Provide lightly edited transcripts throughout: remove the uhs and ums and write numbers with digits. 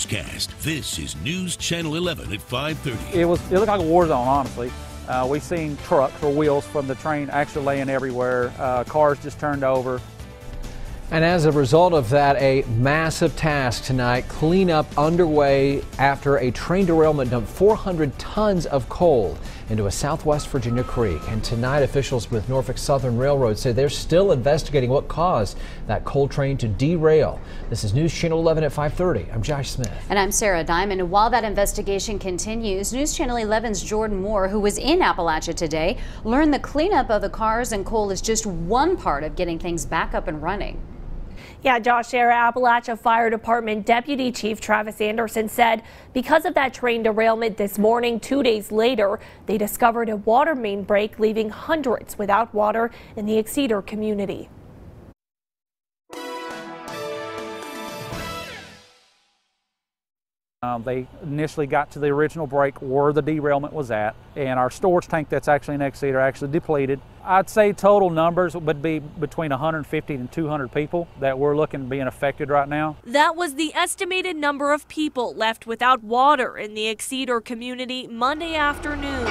newscast. This is News Channel 11 at 5:30. It looked like a war zone, honestly. We've seen trucks or wheels from the train actually laying everywhere. Cars just turned over. And as a result of that, a massive task tonight, cleanup underway after a train derailment dumped 400 tons of coal into a Southwest Virginia creek. And tonight, officials with Norfolk Southern Railroad say they're still investigating what caused that coal train to derail. This is News Channel 11 at 5:30. I'm Josh Smith. And I'm Sarah Diamond. And while that investigation continues, News Channel 11's Jordan Moore, who was in Appalachia today, learned the cleanup of the cars and coal is just one part of getting things back up and running. Yeah, Josh, Sarah, Appalachia Fire Department Deputy Chief Travis Anderson said because of that train derailment this morning, 2 days later, they discovered a water main break, leaving hundreds without water in the Exeter community. They initially got to the original break where the derailment was at, and our storage tank that's actually in Exeter actually depleted. I'd say total numbers would be between 150 and 200 people that we're looking being affected right now. That was the estimated number of people left without water in the Exeter community Monday afternoon.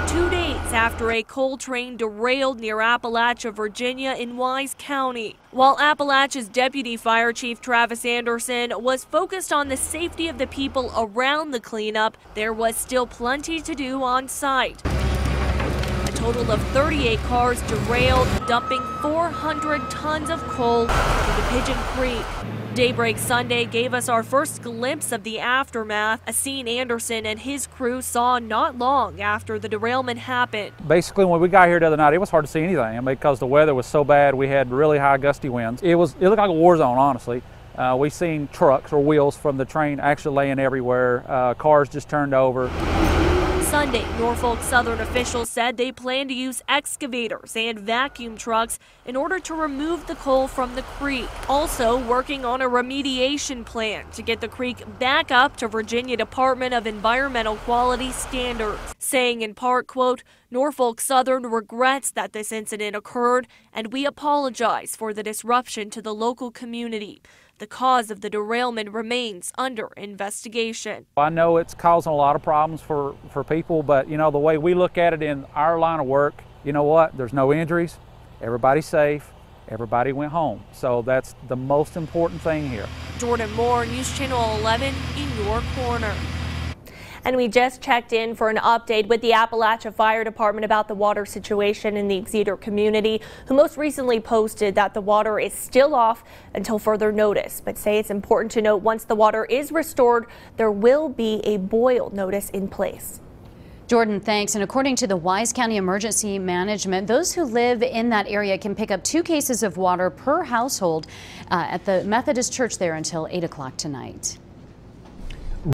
2 days after a coal train derailed near Appalachia, Virginia in Wise County. While Appalachia's Deputy Fire Chief Travis Anderson was focused on the safety of the people around the cleanup, there was still plenty to do on site. A total of 38 cars derailed, dumping 400 tons of coal into Pigeon Creek. Daybreak Sunday gave us our first glimpse of the aftermath, a scene Anderson and his crew saw not long after the derailment happened. Basically, when we got here the other night, it was hard to see anything because the weather was so bad. We had really high gusty winds. It looked like a war zone, honestly. We've seen trucks or wheels from the train actually laying everywhere. Cars just turned over. Sunday, Norfolk Southern officials said they plan to use excavators and vacuum trucks in order to remove the coal from the creek. Also working on a remediation plan to get the creek back up to Virginia Department of Environmental Quality standards, saying in part, quote, Norfolk Southern regrets that this incident occurred and we apologize for the disruption to the local community. The cause of the derailment remains under investigation. I know it's causing a lot of problems for people, but you know, the way we look at it in our line of work, you know what? There's no injuries, everybody's safe, everybody went home. So that's the most important thing here. Jordan Moore, News Channel 11 in your corner. And we just checked in for an update with the Appalachia Fire Department about the water situation in the Exeter community, who most recently posted that the water is still off until further notice, but say it's important to note once the water is restored, there will be a boil notice in place. Jordan, thanks. And according to the Wise County Emergency Management, those who live in that area can pick up 2 cases of water per household at the Methodist Church there until 8 o'clock tonight.